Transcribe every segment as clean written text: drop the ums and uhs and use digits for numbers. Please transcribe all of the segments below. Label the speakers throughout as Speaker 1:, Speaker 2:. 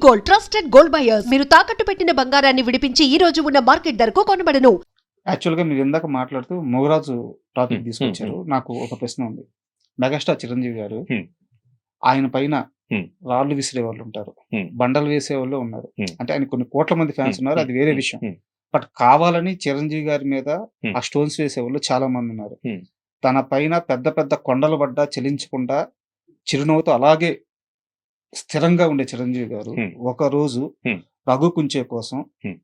Speaker 1: Gold, trusted gold buyers. మీరు తాకట్టు పెట్టిన బంగారాన్ని విడిపించి ఈ రోజు ఉన్న మార్కెట్ ధరకు కొనబడను.
Speaker 2: యాక్చువల్‌గా మీరు ఇందాక మాట్లాడుతూ 'మొగరాజు' టాపిక్
Speaker 3: హ్మ్.
Speaker 2: తీసుకొచ్చారు.
Speaker 3: హ్మ్.
Speaker 2: నాకు ఒక ప్రశ్న ఉంది. మెగాస్టార్ చిరంజీవి గారు
Speaker 3: హ్మ్.
Speaker 2: ఆయన పైన
Speaker 3: హ్మ్.
Speaker 2: రాళ్ళు విసిరేవాళ్ళుంటారు.
Speaker 3: హ్మ్.
Speaker 2: బండలు వేసేవాళ్ళు ఉన్నారు.
Speaker 3: హ్మ్.
Speaker 2: అంటే ఆయనకి కొన్ని కోట్ల మంది ఫ్యాన్స్
Speaker 3: హ్మ్.
Speaker 2: ఉన్నారు. అది వేరే
Speaker 3: హ్మ్.
Speaker 2: విషయం.
Speaker 3: హ్మ్.
Speaker 2: బట్ కావాలని చిరంజీవి గారి మీద
Speaker 3: హ్మ్.
Speaker 2: ఆ స్టోన్స్ వేసేవాళ్ళు చాలా మందున్నారు.
Speaker 3: హ్మ్.
Speaker 2: తన పైన పెద్ద పెద్ద కొండలు పడ్డా చెలించకుండా చిరునవ్వుతో అలాగే స్థిరంగా ఉండే చిరంజీవి గారు
Speaker 3: హ్మ్.
Speaker 2: ఒకరోజు
Speaker 3: హ్మ్.
Speaker 2: 'రఘు కుంచే' కోసం
Speaker 3: హ్మ్.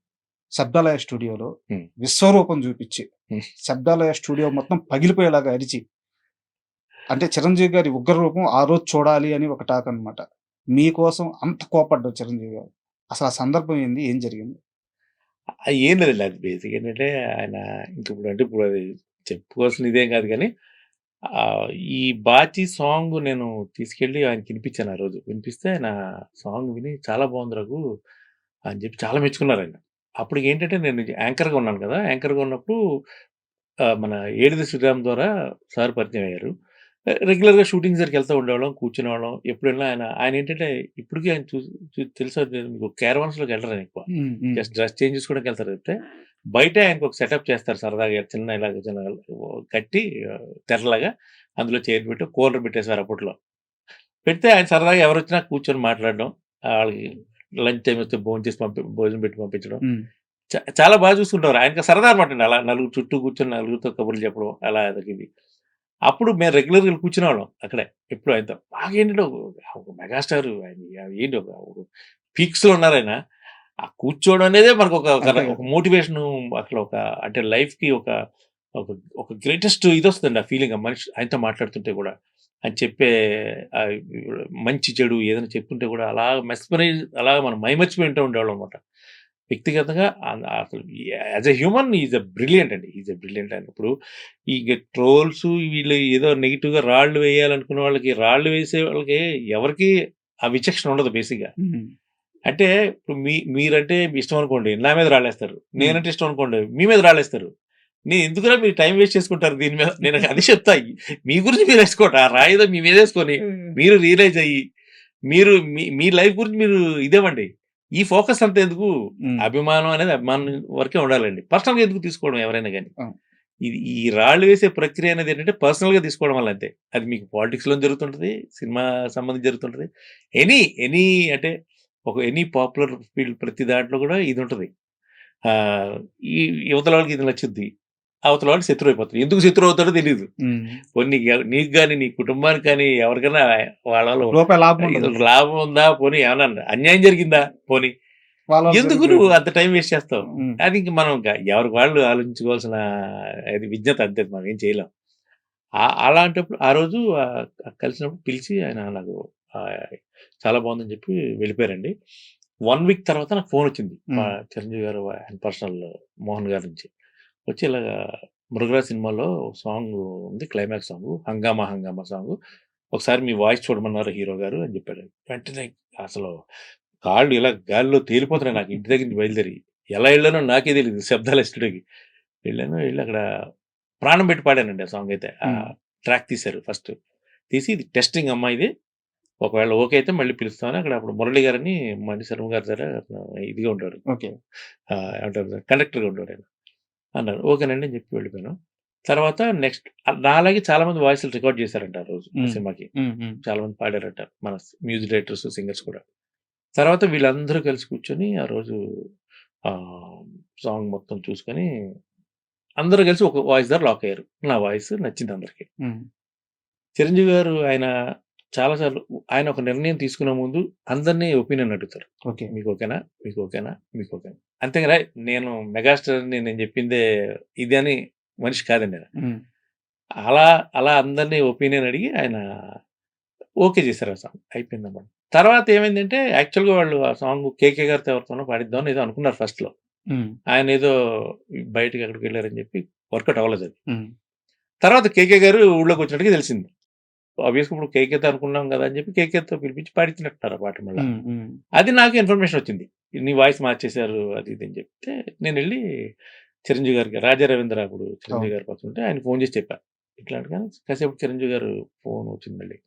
Speaker 2: శబ్దాలయ స్టూడియోలో
Speaker 3: హ్మ్.
Speaker 2: విశ్వరూపం చూపిచ్చి,
Speaker 3: హ్మ్.
Speaker 2: శబ్దాలయ స్టూడియో మొత్తం పగిలిపోయేలాగా అరిచి, అంటే చిరంజీవి గారి ఉగ్రరూపం ఆ రోజు చూడాలి అని ఒక టాక్ అనమాట. మీకోసం అంత కోపడ్డారు చిరంజీవి గారు. అసలు ఆ సందర్భం ఏంది? ఏం జరిగింది?
Speaker 3: ఏం లేదండి. అది బేసిక్ ఏంటంటే ఆయన ఇప్పుడు అది చెప్పుకోవాల్సిన ఇదేం కాదు కానీ ఆహ్, ఈ 'బాచి' సాంగ్ నేను తీసుకెళ్ళి ఆయనకి వినిపించాను ఆ రోజు. వినిపిస్తే ఆయన సాంగ్ విని "చాలా బాగుంది రఘు" అని చెప్పి చాలా మెచ్చుకున్నారాయన. అప్పటికేంటంటే నేను యాంకర్‌గా ఉన్నాను కదా! యాంకర్‌గా ఉన్నప్పుడు మన 'ఏడిది శ్రీరామ్' ద్వారా సార్ పరిచయం అయ్యారు. రెగ్యులర్‌గా షూటింగ్స్ దగ్గరికెళ్తా ఉండేవాళ్ళం, కూర్చునేవాళ్ళం. ఎప్పుడెళ్ళినా ఆయనేంటంటే ఇప్పటికి ఆయన తెలుసో తెలీదో మీకు క్యారవాన్స్‌లోకి వెళ్ళరు ఆయన ఎక్కువ.
Speaker 2: హ్మ్. హ్మ్.
Speaker 3: జస్ట్ డ్రెస్ చేంజ్ చేసుకోవడానికి వెళ్తారు తప్పితే, బయటే ఆయనకొక సెటప్ చేస్తారు సరదాగా చిన్న ఇలాగ చిన్న కట్టి తెరలాగా అందులో చైర్ పెట్టి కూలర్ పెట్టేసారు అప్పట్లో. పెడితే ఆయన సరదాగా ఎవరొచ్చినా కూర్చొని మాట్లాడడం, ఆళ్ళకి లంచ్ టైమ్ వస్తే భోంచేసి భోజనం పెట్టి పంపించడం.
Speaker 2: హ్మ్.
Speaker 3: చాలా బాగా చూసుకుంటారు. ఆయనకి సరదా అనమాటండి. అలా నలుగురు చుట్టూ కూర్చొని నలుగురితో కబుర్లు చెప్పడం అలా అదొకది. అప్పుడు మేము రెగ్యులర్‌గా ఎళ్లి కూర్చునేవాళ్ళం అక్కడే. ఎప్పుడు ఆయనతో. బాగేంటంటే ఒక మెగాస్టారు ఆయన ఏంటి ఒక పీక్స్‌లో ఉన్నారాయన. ఆ కూర్చోవడం అనేదే మనకొక ఒక
Speaker 2: అంతే
Speaker 3: ఒక
Speaker 2: కదా!
Speaker 3: మోటివేషను అసలు అంటే లైఫ్‌కి ఒక ఒక గ్రేటెస్ట్ ఇదొస్తదండి ఆ ఫీలింగ్. ఆ మనిషి ఆయనతో మాట్లాడుతుంటే గూడా. ఆయన చెప్పే ఆహ్, మంచి, చెడు ఏదైనా చెప్తుంటే గూడా అలా మెస్మరైజ్ అలా మనం మైమర్చిపోయి వింటూ ఉండేవాళ్ళం అనమాట. వ్యక్తిగతంగా అసలు as a human is a brilliant అండి. ఈజ్ ఎ బ్రిలియంట్ ఆయన. ఇప్పుడు ఈ ట్రోల్స్ వీళ్ళు ఏదో నెగెటివ్‌గా రాళ్ళు వేయాలనుకున్న వాళ్ళకి, రాళ్ళు వేసే వాళ్ళకి ఎవరికీ ఆ విచక్షణ ఉండదు బేసిక్‌గా.
Speaker 2: హ్మ్.
Speaker 3: అంటే ఇప్పుడు మీరంటే ఇష్టం అనుకోండి. నా మీద రాళ్ళేస్తారు.
Speaker 2: హ్మ్.
Speaker 3: నేనంటే ఇష్టం అనుకోండి. మీ మీద రాళ్ళేస్తారు. ఎందుకురా మీరు టైమ్ వేస్ట్ చేసుకుంటారు దీని మీద? నేను అది చెప్తా. మీ గురించి మీరేసుకోండి. ఆ రాయేదో మీ మీదేసుకొని,
Speaker 2: హ్మ్.
Speaker 3: మీరు రియలైజ్ అయ్యి, మీరు మీ లైఫ్ గురించి మీరు ఇదేవండి. ఈ ఫోకస్ అంతా ఎందుకు?
Speaker 2: హ్మ్.
Speaker 3: అభిమానం అనేది అభిమానం వరకే ఉండాలండి. పర్సనల్‌గా ఎందుకు తీసుకోవడం ఎవరైనా గాని.
Speaker 2: అవును.
Speaker 3: ఈ రాళ్ళు వేసే ప్రక్రియ అనేది ఏంటంటే పర్సనల్‌గా తీసుకోవడం వల్ల అంతే. అది మీకు పాలిటిక్స్‌లోను జరుగుతుంటది. సినిమా సంబంధించి జరుగుతుంటది. ఎనీ అంటే ఎనీ పాపులర్ ఫీల్డ్ ప్రతి దాంట్లో కూడా ఇదుంటది. ఆహ్, ఈ యువతల వాళ్ళకి ఇది నచ్చుద్ది. అవతల వాడు శత్రువైపోతాడు. ఎందుకు శత్రువవుతాడో తెలీదు.
Speaker 2: హ్మ్.
Speaker 3: పోనీ నీకు గాని, నీ కుటుంబానికి కానీ ఎవరికైనా వాళ్ళ వల్ల
Speaker 2: రూపాయి లాభం ఉండదు.
Speaker 3: లాభం ఉందా? పోనీ ఏమన్నా అన్యాయం జరిగిందా? పోనీ
Speaker 2: వాళ్ళ
Speaker 3: ఎందుకు నువ్వు
Speaker 2: సరిపోయేది.
Speaker 3: అంత టైం వేస్ట్ చేస్తావు?
Speaker 2: హ్మ్.
Speaker 3: అది ఇంక మనం ఎవరికి వాళ్ళు ఆలోచించుకోవాల్సిన అది విజ్ఞత అంతే మనం ఏం చేయలేం. అలాంటప్పుడు ఆ రోజు కలిసినప్పుడు పిలిచి ఆయన నాకు ఆహ్, చాలా బాగుందని చెప్పి వెళ్ళిపోయారండి. 1 వీక్ తర్వాత నాకు ఫోనొచ్చింది. మా
Speaker 2: హ్మ్.
Speaker 3: చిరంజీవి గారు ఆయన పర్సనల్ మోహన్ గారి నుంచి. వచ్చి ఇలాగా 'మృగరాజ్' సినిమాలో సాంగ్ ఉంది. క్లైమాక్స్ సాంగు 'హంగామా హంగామా' సాంగు. ఒకసారి మీ వాయిస్ చూడమన్నారు హీరో గారు అని చెప్పాడు. వెంటనే అసలు కాళ్ళు ఇలా గాలిలో తేలిపోతున్నాయి నాకు ఇంటి దగ్గర నుంచి బయలుదేరి. ఎలా ఎళ్ళానో నాకే తెలీదు శబ్దాల స్టూడియోకి. ఎళ్లి అక్కడ ప్రాణం పెట్టి పాడానండి ఆ సాంగ్ అయితే.
Speaker 2: హ్మ్.
Speaker 3: ట్రాక్ తీశారు ఫస్ట్. తీసి ఇది టెస్టింగ్ అమ్మా ఇది. ఒకవేళ ఓకే అయితే మళ్ళీ పిలుస్తామని అక్కడ అప్పుడు మురళి గారని మణి శర్మ గారి దగ్గర ఇదిగా ఉంటాడు.
Speaker 2: ఓకే.
Speaker 3: ఏమంటారు కండక్టర్‌గా ఉండేవారాయన. అన్నారు. ఓకేనండి అని చెప్పి వెళ్ళిపోయాను. తర్వాత నెక్స్ట్ నాలాగే చాలా మంది వాయిస్‌లు రికార్డ్ చేశారంట ఆ రోజు ఆ
Speaker 2: హ్మ్.
Speaker 3: సినిమాకి.
Speaker 2: హ్మ్. హ్మ్.
Speaker 3: చాలా మంది పాడారట. మన మ్యూజిక్ డైరెక్టర్స్, సింగర్స్ కూడా. తర్వాత వీళ్ళందరూ కలిసి కూర్చొని ఆ రోజు ఆహ్, సాంగ్ మొత్తం చూసుకొని అందరూ కలిసి ఒక వాయిస్ దగ్గర లాక్ అయ్యారు. నా వాయిస్ నచ్చింది అందరికి.
Speaker 2: హ్మ్.
Speaker 3: చిరంజీవి గారు ఆయన చాలా సార్లు ఆయన ఒక నిర్ణయం తీసుకునే ముందు అందరిని ఒపీనియన్ అడుగుతారు.
Speaker 2: ఓకే.
Speaker 3: మీకు ఓకేనా? మీకు ఓకేనా? మీకు ఓకేనా? అంతేగాని నేను మెగాస్టార్‌ని నేను చెప్పిందే ఇది అని మనిషి కాదండి ఆయన.
Speaker 2: హ్మ్.
Speaker 3: అలా అలా అందరిని ఒపీనియన్ అడిగి ఆయన ఓకే చేశారు ఆ సాంగ్. అయిపోయిందన్నమాట. తర్వాత ఏమైందంటే యాక్చువల్‌గా వాళ్ళు ఆ సాంగ్ 'కేకే' గారితో ఎవరితోనో పాడిద్దాం ఏదో అనుకున్నారు ఫస్ట్‌లో.
Speaker 2: హ్మ్.
Speaker 3: ఆయనేదో బయటకి ఎక్కడికో వెళ్లారని చెప్పి వర్కౌట్ అవ్వలేదది.
Speaker 2: హ్మ్.
Speaker 3: తర్వాత 'కేకే' గారు ఊళ్ళోకొచ్చినట్టుగా తెలిసింది. ఆబ్వియస్‌గా ఇప్పుడు 'కేకే'తో అనుకున్నాం గదా! అని చెప్పి 'కేకే'తో పిలిపించి పాడించినట్టున్నారు ఆ పాట మళ్ళా.
Speaker 2: హ్మ్. హ్మ్.
Speaker 3: అది నాకు ఇన్ఫర్మేషన్ వచ్చింది. నీ వాయిస్ మార్చేశారు అది ఇది అని చెప్తే నేనెళ్ళి చిరంజీవి గారికి రాజా రవీంద్ర అప్పుడు చిరంజీవి
Speaker 2: అవును.
Speaker 3: గారి పక్కనుంటే ఆయనకి ఫోన్ చేసి చెప్పా. ఇట్లా అనగానే కాసేపటికి చిరంజీవి గారు ఫోన్ వచ్చింది మళ్ళీ.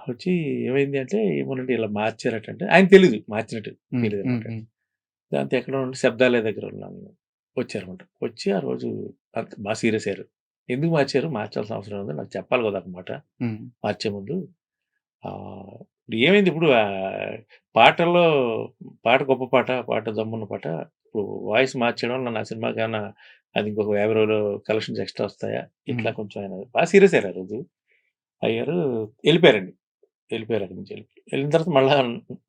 Speaker 3: వచ్చి ఏమైంది అంటే, ఏమోనండి ఇలా మార్చారటంటే ఆయన తెలీదు మార్చినట్టు
Speaker 2: హ్మ్. హ్మ్.
Speaker 3: తెలీదనమాట.
Speaker 2: హ్మ్.
Speaker 3: దాంతో ఎక్కడో ఉండి శబ్దాలయ దగ్గర ఉన్నాను. వచ్చారనమాట. వచ్చి ఆ రోజు బా సీరియస్ అయ్యారు. ఎందుకు మార్చారు? మార్చాల్సిన అవసరం ఉంది. నాకు చెప్పాలి కదా ఒక మాట
Speaker 2: హ్మ్.
Speaker 3: మార్చే ముందు. ఏమైంది ఇప్పుడు పాటల్లో పాట గొప్ప పాట, పాట దమ్మున్న పాట. ఇప్పుడు వాయిస్ మార్చడం వల్ల నా సినిమాకేమన్నా అది ఇంకొక 50 రోజులు కలెక్షన్స్ ఎక్స్‌ట్రా వస్తాయా? ఇట్లా
Speaker 2: హ్మ్.
Speaker 3: కొంచెం ఆయన బా సీరియస్ అయ్యారు ఆ రోజు. అయ్యారు. ఎళ్ళిపోయారండి. ఎళ్ళిపోయారు అక్కడి నుంచి వెళ్ళిన తర్వాత మళ్ళా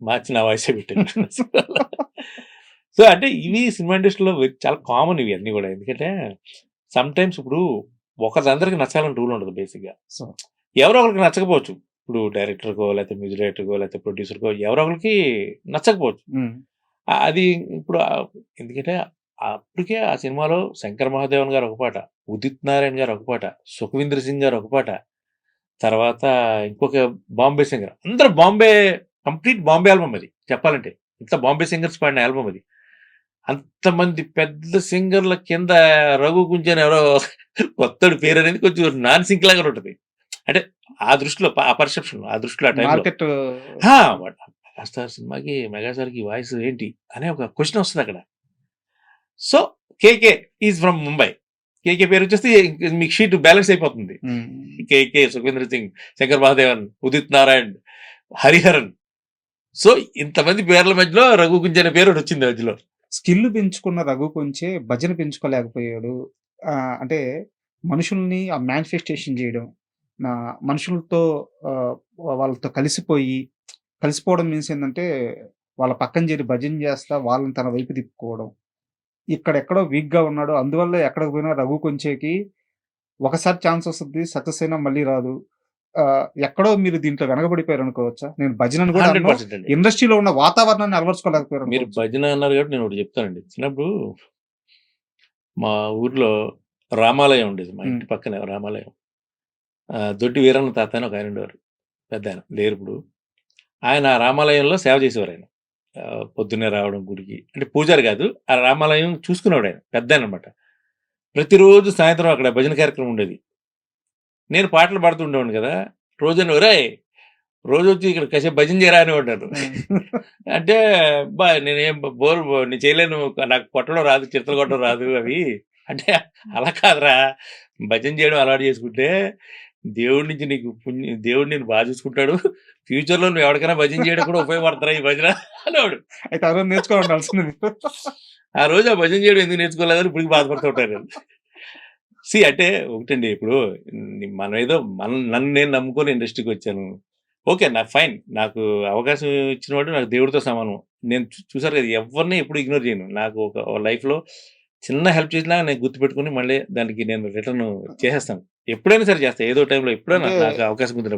Speaker 3: మార్చి నా వాయిసే పెట్టారు. సో, అంటే ఇవి సినిమా ఇండస్ట్రీలో చాలా కామన్ ఇవి అన్నీ గూడా. ఎందుకంటే సమ్‌టైమ్స్ ఇప్పుడు ఒకళ్ళందరికి నచ్చాలని రూల్ ఉండదు బేసిక్‌గా.
Speaker 2: సో
Speaker 3: ఎవరో ఒకళ్ళకి నచ్చకపోవచ్చు. ఇప్పుడు డైరెక్టర్‌కో, లేకపోతే మ్యూజిక్ డైరెక్టర్‌కో, లేకపోతే ప్రొడ్యూసర్‌కో ఎవరో ఒకళ్ళకి నచ్చకపోవచ్చు.
Speaker 2: హ్మ్.
Speaker 3: అది ఇప్పుడు ఎందుకంటే అప్పటికే ఆ సినిమాలో శంకర్ మహాదేవన్ గారు ఒక పాట, ఉదిత్ నారాయణ గారు ఒక పాట, సుఖవీంద్ర సింగ్ గారు ఒక పాట, తర్వాత ఇంకొక బాంబే సింగర్. అందరూ కంప్లీట్ బాంబే ఆల్బమ్ అది చెప్పాలంటే. అంతా బాంబే సింగర్స్ పాడిన ఆల్బమ్ అది. అంతమంది పెద్ద సింగర్‌ల కింద 'రఘు గుంజి' అని ఎవరో కొత్తోడి పేరనేది కొంచెం నాన్ సింక్ లాగానే ఉంటది. అంటే ఆ దృష్టిలో ఆ పర్సెప్షన్ ఆ దృష్టిలో ఆ టైంలో.
Speaker 2: మార్కెట్
Speaker 3: ఆ! 'మెగాస్టార్' సినిమాకి 'మెగాస్టార్‌కి' వాయిస్ ఏంటి అనే ఒక క్వెషన్ వస్తదక్కడ. So, 'KK' is from Mumbai. 'KK' పేరొచ్చేస్తే మీకు షీట్ బ్యాలెన్స్ అయిపోతుంది.
Speaker 2: హ్మ్.
Speaker 3: 'కేకే', 'సుఖేంద్ర సింగ్', 'శంకర్ మహాదేవన్', 'ఉదిత్ నారాయణ్', 'హరిహరన్'. సో, ఇంతమంది పేర్ల మధ్యలో 'రఘు గుంజి' అనే పేరు ఒకటొచ్చింది మధ్యలో.
Speaker 2: స్కిల్ పెంచుకున్న రఘు కొంచె భజన పెంచుకోలేకపోయాడు. అంటే మనుషుల్ని ఆ మేనిఫెస్టేషన్ చేయడం. మనుషులతో ఆహ్, వాళ్ళతో కలిసిపోవడం మీన్స్ ఏందంటే, వాళ్ళ పక్కన చేరి భజన చేస్తా వాళ్ళని తన వైపు తిప్పుకోవడం. ఇక్కడెక్కడో వీక్‌గా ఉన్నాడు. అందువల్ల ఎక్కడికి పోయినా రఘు కొంచెకి ఒకసారి ఛాన్స్ వస్తది. సక్సెస్ అయినా మళ్ళీ రాదు. ఎక్కడో మీరు దీంట్లో వెనకబడిపోయారనుకోవచ్చా? నేను భజనను కూడా అనను.
Speaker 3: 100% అండి.
Speaker 2: ఇండస్ట్రీలో ఉన్న వాతావరణాన్ని
Speaker 3: మీరు
Speaker 2: అలవరుచుకోలేకపోయారనుకోవచ్చు.
Speaker 3: భజన అన్నారు కాబట్టి నేనొకటి చెప్తానండి. చిన్నప్పుడు మా ఊర్లో రామాలయం ఉండేది. మా
Speaker 2: హ్మ్.
Speaker 3: ఇంటి పక్కనే రామాలయం. దొడ్డి వీరన్న తాత అని ఒకాయన ఉండేవారు. పెద్దాయన లేరిప్పుడు. ఆయన ఆ రామాలయంలో సేవ చేసేవారాయన. పొద్దున్నే రావడం గుడికి. అంటే పూజారి గాదు. ఆ రామాలయం చూసుకునేవాడాయన. పెద్దాయననమాట. ప్రతిరోజు సాయంత్రం అక్కడ భజన కార్యక్రమం ఉండేది. నేను పాటలు పాడుతూ ఉండేవాడిని గదా! రోజున "ఒరేయ్! రోజొచ్చి ఇక్కడ కాసేపు భజన చేయరా" అనేవాడు నన్ను. అంటే అబ్బా! నేనేం నేను చేయలేను. నాకు కొట్టడం రాదు, చిడతలు కొట్టడం రాదు అవి. అంటే అలా కాదురా! భజన చేయడం అలవాటు చేసుకుంటే దేవుడి నుంచి నీకు దేవుడు నిన్ను బా చూసుకుంటాడు. ఫ్యూచర్‌లో నువ్వు ఎవడికైనా భజన చేయడం కూడా ఉపయోగపడతారా ఈ భజన అనేవాడు.
Speaker 2: అయితే ఆ రోజు నేర్చుకొని ఉండాల్సింది మీరు.
Speaker 3: ఆ రోజు ఆ భజన చేయడం ఎందుకు నేర్చుకోలేదని ఇప్పటికి బాధపడుతూ ఉంటాను నేను. అంటే ఒకటండి ఇప్పుడు మనమేదో నన్ను నేను నమ్ముకొని ఇండస్ట్రీకొచ్చాను. ఓకే. నాకు ఫైన్. నాకు అవకాశం ఇచ్చినవాడు నాకు దేవుడితో సమానం. నేను చూసారు కదా! ఎవరిని ఎప్పుడు ఇగ్నోర్ చేయను. నాకు ఒక లైఫ్‌లో చిన్న హెల్ప్ చేసినా నేను గుర్తుపెట్టుకొని మళ్ళీ దానికి నేను రిటర్న్ చేసేస్తాను. ఎప్పుడైనా సరే చేస్తా. ఏదో టైంలో ఎప్పుడైనా
Speaker 2: అంటే
Speaker 3: నాకు అవకాశం కుదిరినప్పుడు.